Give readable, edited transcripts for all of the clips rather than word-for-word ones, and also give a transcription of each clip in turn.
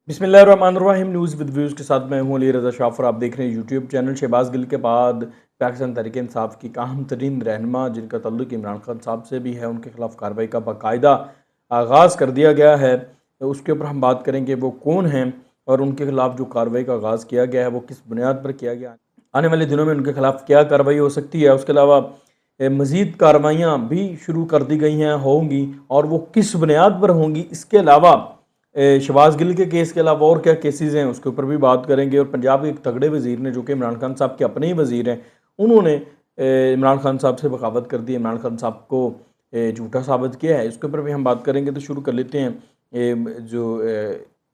बिस्मिल्लाहिर्रहमानिर्रहीम। News with views के साथ मैं हूं अली रज़ा शाफर। आप देख रहे हैं यूट्यूब चैनल। शहबाज गिल के बाद पाकिस्तान तहरीक इंसाफ की अहम तरीन रहनुमा जिनका तल्लुक़ इमरान खान साहब से भी है, उनके खिलाफ कार्रवाई का बाकायदा आगाज़ कर दिया गया है। तो उसके ऊपर हम बात करेंगे वो कौन हैं और उनके खिलाफ जो कार्रवाई का आगाज़ किया गया है वो किस बुनियाद पर किया गया, आने वाले दिनों में उनके खिलाफ क्या कार्रवाई हो सकती है। उसके अलावा मज़ीद कार्रवाइयाँ भी शुरू कर दी गई हैं, होंगी, और वो किस बुनियाद पर होंगी। इसके अलावा शहबाज गिल के केस के अलावा और क्या केसेस हैं उसके ऊपर भी बात करेंगे। और पंजाब के एक तगड़े वज़ीर ने, जो कि इमरान खान साहब के अपने ही वज़ीर हैं, उन्होंने इमरान खान साहब से बगावत कर दी, इमरान खान साहब को झूठा साबित किया है। इसके ऊपर भी हम बात करेंगे। तो शुरू कर लेते हैं।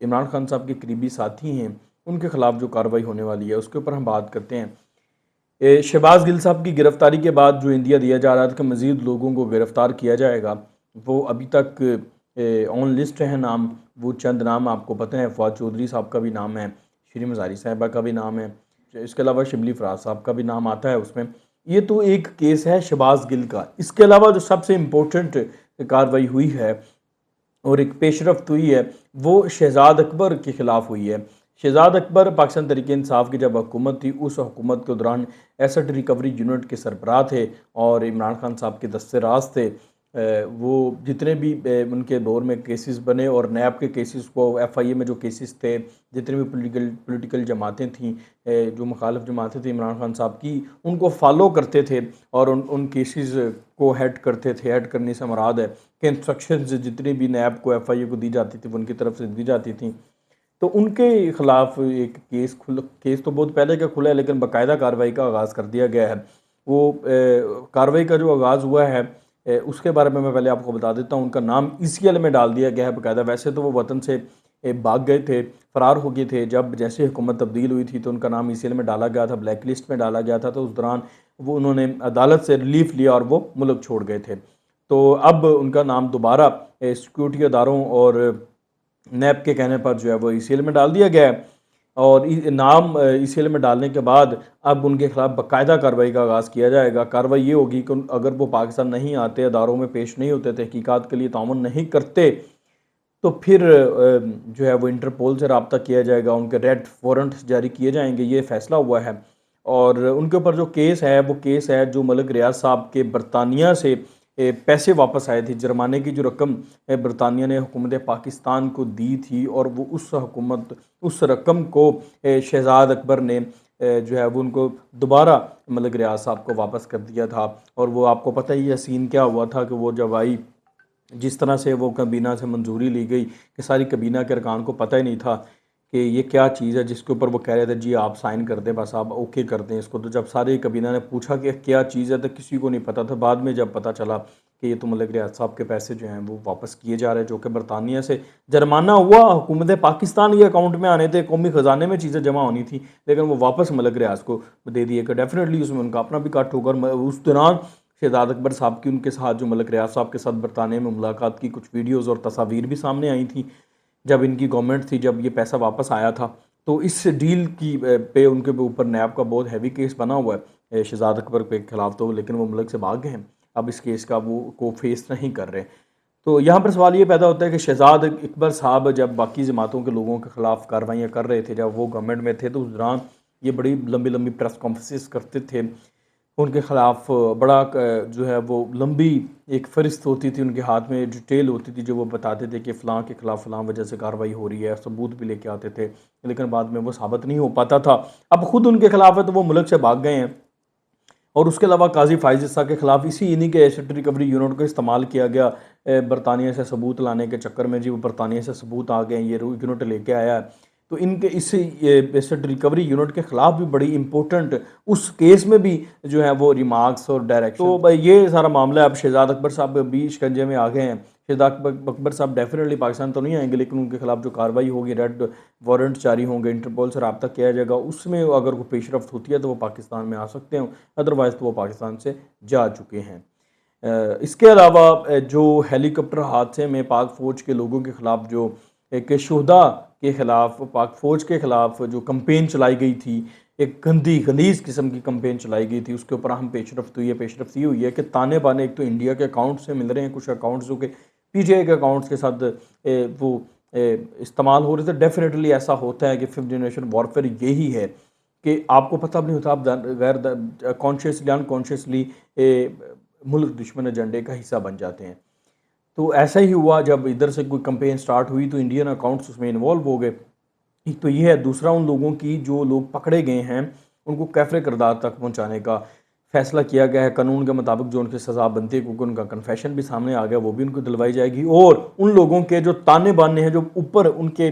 इमरान खान साहब के करीबी साथी हैं, उनके खिलाफ जो कार्रवाई होने वाली है उसके ऊपर हम बात करते हैं। शहबाज गिल साहब की गिरफ़्तारी के बाद जो इंदिया दिया जा रहा था कि मज़ीद लोगों को गिरफ़्तार किया जाएगा, वो अभी तक ऑन लिस्ट है नाम। वो चंद नाम आपको पता है, फवाद चौधरी साहब का भी नाम है, श्री मज़ारी साहिबा का भी नाम है, इसके अलावा शिबली फराज साहब का भी नाम आता है उसमें। ये तो एक केस है शहबाज गिल का। इसके अलावा जो सबसे इम्पोर्टेंट कार्रवाई हुई है और एक पेशरफ्त हुई है, वो शहजाद अकबर के ख़िलाफ़ हुई है। शहजाद अकबर पाकिस्तान तहरीक इंसाफ की जब हुकूमत थी, उस हुकूमत के दौरान एसेट रिकवरी यूनिट के सरबराह थे और इमरान खान साहब के दस्ते राज थे। वो जितने भी उनके दौर में केसेस बने और नैब के केसेस को, एफआईए में जो केसेस थे, जितने भी पॉलिटिकल जमातें थीं, जो मुखालिफ जमातें थी इमरान खान साहब की, उनको फॉलो करते थे और उन केसेस को हेड करते थे। हेड करने से मुराद है कि इंस्ट्रक्शंस जितनी भी नैब को, एफआईए को दी जाती थी, वो उनकी तरफ से दी जाती थी। तो उनके खिलाफ एक केस तो बहुत पहले का खुला है, लेकिन बाकायदा कार्रवाई का आगाज़ कर दिया गया है। वो कार्रवाई का जो आगाज़ हुआ है, उसके बारे में मैं पहले आपको बता देता हूँ। उनका नाम ईसीएल में डाल दिया गया है बाकायदा। वैसे तो वो वतन से भाग गए थे, फ़रार हो गए थे। जब जैसे हुकूमत तब्दील हुई थी तो उनका नाम ईसीएल में डाला गया था, ब्लैक लिस्ट में डाला गया था। तो उस दौरान वो उन्होंने अदालत से रिलीफ लिया और वो मुल्क छोड़ गए थे। तो अब उनका नाम दोबारा सिक्योरिटी अदारों और नैब के कहने पर जो है वो ईसीएल में डाल दिया गया है। और नाम ईसीएल में डालने के बाद अब उनके खिलाफ बाकायदा कार्रवाई का आगाज़ किया जाएगा। कार्रवाई ये होगी कि अगर वो पाकिस्तान नहीं आते, अदारों में पेश नहीं होते, तहकीकात के लिए ताउन नहीं करते, तो फिर जो है वो इंटरपोल से रब्ता किया जाएगा, उनके रेड वारंट्स जारी किए जाएंगे। ये फ़ैसला हुआ है। और उनके ऊपर जो केस है वो केस है जो मलिक रियाज साहब के बरतानिया से पैसे वापस आए थे। जुर्माने की जो रकम बरतानिया ने हुकूमत पाकिस्तान को दी थी, और वो उस रकम को शहजाद अकबर ने जो है वो उनको दोबारा मलिक रियाज साहब को वापस कर दिया था। और वो आपको पता ही है सीन क्या हुआ था कि वो जब आई, जिस तरह से वो कबीना से मंजूरी ली गई कि सारी कबीना के अरकान को पता ही नहीं था कि ये क्या चीज़ है जिसके ऊपर वो कह रहे थे जी आप साइन कर दें, बस आप ओके कर दें इसको। तो जब सारे कबीना ने पूछा कि क्या चीज़ है, तो किसी को नहीं पता था। बाद में जब पता चला कि ये तो मलिक रियाज साहब के पैसे जो हैं वो वापस किए जा रहे हैं, जो कि बरतानिया से जुर्माना हुआ हुकूमत पाकिस्तान के अकाउंट में आने थे, कौमी ख़जाने में चीज़ें जमा होनी थी, लेकिन वो वापस मलिक रियाज को दे दिए कि डेफिनेटली उसमें उनका अपना भी कट होगा। उस दौरान शहजाद अकबर साहब की उनके साथ जो मलिक रियाज साहब के साथ बरतानिया में मुलाकात की कुछ वीडियोज़ और तस्वीर भी सामने आई थी जब इनकी गवर्नमेंट थी, जब ये पैसा वापस आया था। तो इस डील की पे उनके ऊपर नैब का बहुत हैवी केस बना हुआ है शहजाद अकबर के खिलाफ। तो लेकिन वो मुल्क से भाग गए हैं, अब इस केस का वो को फेस नहीं कर रहे। तो यहाँ पर सवाल ये पैदा होता है कि शहजाद अकबर साहब जब बाकी जमातों के लोगों के खिलाफ कार्रवाइयाँ कर रहे थे, जब वो गवर्नमेंट में थे, तो उस दौरान ये बड़ी लंबी लंबी प्रेस कॉन्फ्रेंसेस करते थे। उनके ख़िलाफ़ बड़ा जो है वो लंबी एक फ़हरिस्त होती थी, उनके हाथ में डिटेल होती थी जो वो बताते थे कि फ़लाँ के ख़िलाफ़ फ़लाँ वजह से कार्रवाई हो रही है, सबूत भी लेके आते थे, लेकिन बाद में वो साबित नहीं हो पाता था। अब ख़ुद उनके ख़िलाफ़ है तो वो मुल्क से भाग गए हैं। और उसके अलावा काजी फ़ाइज़ ईसा के ख़िलाफ़ इन्हीं के एसेट रिकवरी यूनिट का इस्तेमाल किया गया बरतानिया से सबूत लाने के चक्कर में। जी वो बरतानिया से सबूत आ गए, ये यूनिट लेके आया है। तो इनके इस एसेट रिकवरी यूनिट के ख़िलाफ़ भी बड़ी इंपॉर्टेंट उस केस में भी जो है वो रिमार्क्स और डायरेक्शन। तो भाई ये सारा मामला है। अब शहजाद अकबर साहब भी शिकंजे में आ गए हैं। शहजाद अकबर साहब डेफिनेटली पाकिस्तान तो नहीं आएंगे, लेकिन उनके खिलाफ जो कार्रवाई होगी, रेड वारंट जारी होंगे, इंटरपोल से रब्ता किया जाएगा, उसमें अगर कोई पेशरफ्त होती है तो वो पाकिस्तान में आ सकते हैं, अदरवाइज़ तो वो पाकिस्तान से जा चुके हैं। इसके अलावा जो हेलीकॉप्टर हादसे में पाक फ़ौज के लोगों के ख़िलाफ़ जो एक शुहदा के ख़िलाफ़, पाक फ़ौज के ख़िलाफ़ जो कैंपेन चलाई गई थी, एक गंदी गलीज़ किस्म की कैंपेन चलाई गई थी, उसके ऊपर अहम पेशरफ्त हुई है। पेशरफ्त ये हुई है कि ताने बाने एक तो इंडिया के अकाउंट से मिल रहे हैं, कुछ अकाउंट्स जो कि पीटीआई के अकाउंट्स के साथ वो استعمال ہو رہے تھے. ڈیفینیٹلی ایسا ہوتا ہے کہ ففتھ جنریشن وارفیئر یہی ہے کہ آپ کو پتہ بھی نہیں ہوتا، آپ غیر کانشیسلی انکانشیسلی ملک دشمن ایجنڈے کا حصہ بن جاتے ہیں. تو ایسا ہی ہوا جب ادھر سے کوئی کمپین سٹارٹ ہوئی تو انڈین اکاؤنٹس اس میں انوالو ہو گئے. ایک تو یہ ہے، دوسرا ان لوگوں کی جو لوگ پکڑے گئے ہیں ان کو کیفر کردار تک پہنچانے کا فیصلہ کیا گیا ہے. قانون کے مطابق جو ان کی سزا بنتی ہے، کیونکہ ان کا کنفیشن بھی سامنے آ گیا، وہ بھی ان کو دلوائی جائے گی. اور ان لوگوں کے جو تانے بانے ہیں، جو اوپر ان کے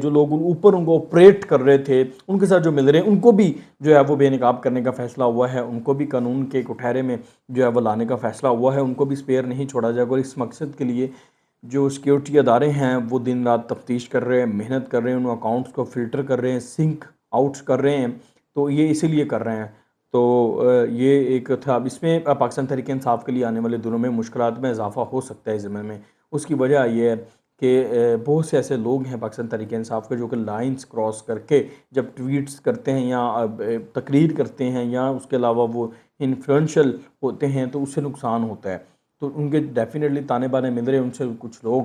جو لوگ اوپر ان کو آپریٹ کر رہے تھے، ان کے ساتھ جو مل رہے ہیں، ان کو بھی جو ہے وہ بے نقاب کرنے کا فیصلہ ہوا ہے. ان کو بھی قانون کے کٹہرے میں جو ہے وہ لانے کا فیصلہ ہوا ہے. ان کو بھی اسپیئر نہیں چھوڑا جائے گا. اور اس مقصد کے لیے جو سیکیورٹی ادارے ہیں وہ دن رات تفتیش کر رہے ہیں، محنت کر رہے ہیں، ان اکاؤنٹس کو فلٹر کر رہے ہیں، سنک آؤٹس کر رہے ہیں. تو یہ اسی لیے کر رہے ہیں. تو یہ ایک تھا. اب اس میں پاکستان تحریک انصاف کے لیے آنے والے دنوں میں مشکلات میں اضافہ ہو سکتا ہے اس ضمن میں. اس کی وجہ یہ ہے کہ بہت سے ایسے لوگ ہیں پاکستان تحریک انصاف کے جو کہ لائنز کراس کر کے جب ٹویٹس کرتے ہیں یا تقریر کرتے ہیں یا اس کے علاوہ وہ انفلوئنشل ہوتے ہیں تو اس سے نقصان ہوتا ہے. تو ان کے ڈیفینیٹلی تانے بانے مل رہے ہیں. ان سے کچھ لوگ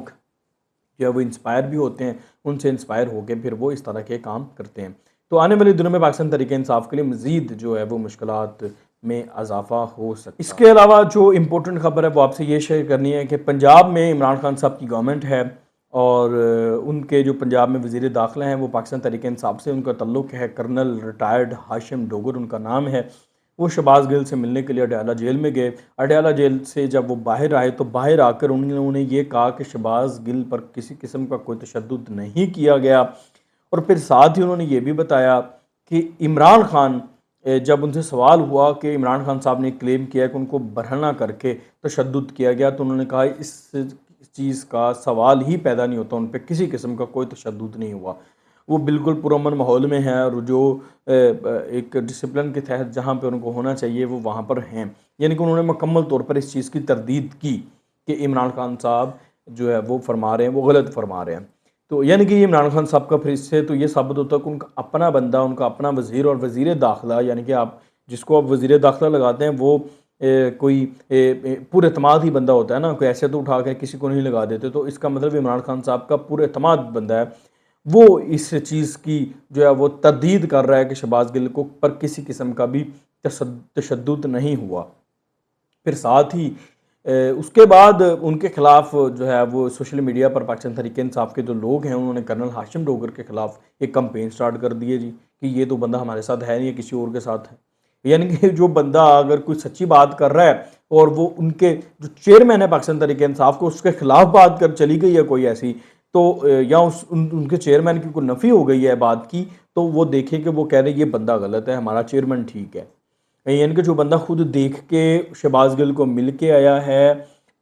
جو ہے وہ انسپائر بھی ہوتے ہیں، ان سے انسپائر ہو کے پھر وہ اس طرح کے کام کرتے ہیں. تو آنے والے دنوں میں پاکستان تحریک انصاف کے لیے مزید جو ہے وہ مشکلات میں اضافہ ہو سکتا ہے. اس کے علاوہ جو امپورٹنٹ خبر ہے وہ آپ سے یہ شیئر کرنی ہے کہ پنجاب میں عمران خان صاحب کی گورنمنٹ ہے اور ان کے جو پنجاب میں وزیر داخلہ ہیں وہ پاکستان تحریک انصاف سے ان کا تعلق ہے. کرنل ریٹائرڈ ہاشم ڈوگر ان کا نام ہے. وہ شہباز گل سے ملنے کے لیے اڈیالہ جیل میں گئے. اڈیالہ جیل سے جب وہ باہر آئے تو باہر آ کر انہوں نے یہ کہا کہ شہباز گل پر کسی قسم کا کوئی تشدد نہیں کیا گیا. اور پھر ساتھ ہی انہوں نے یہ بھی بتایا کہ عمران خان جب ان سے سوال ہوا کہ عمران خان صاحب نے کلیم کیا کہ ان کو برہنہ کر کے تشدد کیا گیا، تو انہوں نے کہا اس چیز کا سوال ہی پیدا نہیں ہوتا، ان پہ کسی قسم کا کوئی تشدد نہیں ہوا. وہ بالکل پرامن ماحول میں ہیں اور جو ایک ڈسپلن کے تحت جہاں پہ ان کو ہونا چاہیے وہ وہاں پر ہیں. یعنی کہ انہوں نے مکمل طور پر اس چیز کی تردید کی کہ عمران خان صاحب جو ہے وہ فرما رہے ہیں وہ غلط فرما رہے ہیں. تو یعنی کہ یہ عمران خان صاحب کا پھر اس سے تو یہ ثابت ہوتا ہے کہ ان کا اپنا بندہ، ان کا اپنا وزیر اور وزیر داخلہ، یعنی کہ آپ جس کو آپ وزیر داخلہ لگاتے ہیں وہ کوئی پر اعتماد ہی بندہ ہوتا ہے نا. کوئی ایسے تو اٹھا کے کسی کو نہیں لگا دیتے. تو اس کا مطلب عمران خان صاحب کا پر اعتماد بندہ ہے. وہ اس چیز کی جو ہے وہ تردید کر رہا ہے کہ شہباز گل کو پر کسی قسم کا بھی تشدد نہیں ہوا. پھر ساتھ ہی اس کے بعد ان کے خلاف جو ہے وہ سوشل میڈیا پر پاکستان تحریک انصاف کے جو لوگ ہیں انہوں نے کرنل ہاشم ڈوگر کے خلاف ایک کمپین سٹارٹ کر دی ہے جی کہ یہ تو بندہ ہمارے ساتھ ہے نہیں، یہ کسی اور کے ساتھ ہے. یعنی کہ جو بندہ اگر کوئی سچی بات کر رہا ہے اور وہ ان کے جو چیئرمین ہے پاکستان تحریک انصاف کو اس کے خلاف بات کر چلی گئی ہے کوئی ایسی، تو یا ان کے چیئرمین کی کوئی نفی ہو گئی ہے بات کی، تو وہ دیکھیں کہ وہ کہہ رہے ہیں یہ بندہ غلط ہے، ہمارا چیئرمین ٹھیک ہے. یعنی کہ جو بندہ خود دیکھ کے شہباز گل کو مل کے آیا ہے،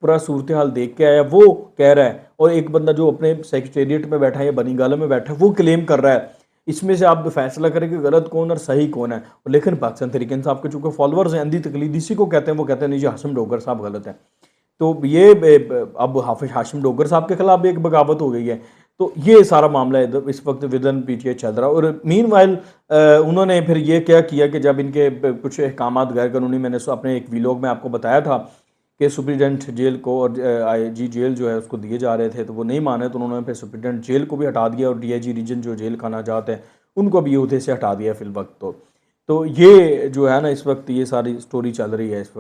پورا صورتحال دیکھ کے آیا، وہ کہہ رہا ہے، اور ایک بندہ جو اپنے سیکریٹریٹ میں بیٹھا ہے یا بنی گالہ میں بیٹھا ہے وہ کلیم کر رہا ہے. اس میں سے آپ فیصلہ کریں کہ غلط کون اور صحیح کون ہے. لیکن پاکستان تحریک انصاف کے چونکہ فالورز ہیں، اندھی تقلید اسی کو کہتے ہیں، وہ کہتے ہیں نہیں جی ہاشم ڈوگر صاحب غلط ہے. تو یہ اب حافظ ہاشم ڈوگر صاحب کے خلاف بھی ایک بغاوت ہو گئی ہے. تو یہ سارا معاملہ اس وقت ودن پی ٹی اے چل رہا ہے. اور مین وائل انہوں نے پھر یہ کیا کہ جب ان کے کچھ احکامات غیر قانونی، میں نے اپنے ایک ویلوگ میں آپ کو بتایا تھا کہ سپریڈنٹ جیل کو اور آئی جی جیل جو ہے اس کو دیے جا رہے تھے تو وہ نہیں مانے، تو انہوں نے پھر سپریڈنٹ جیل کو بھی ہٹا دیا اور ڈی آئی جی ریجن جو جیل خانہ جات ہے ان کو بھی عہدے سے ہٹا دیا فی الوقت. تو یہ جو ہے نا اس وقت یہ ساری سٹوری چل رہی ہے اس وقت.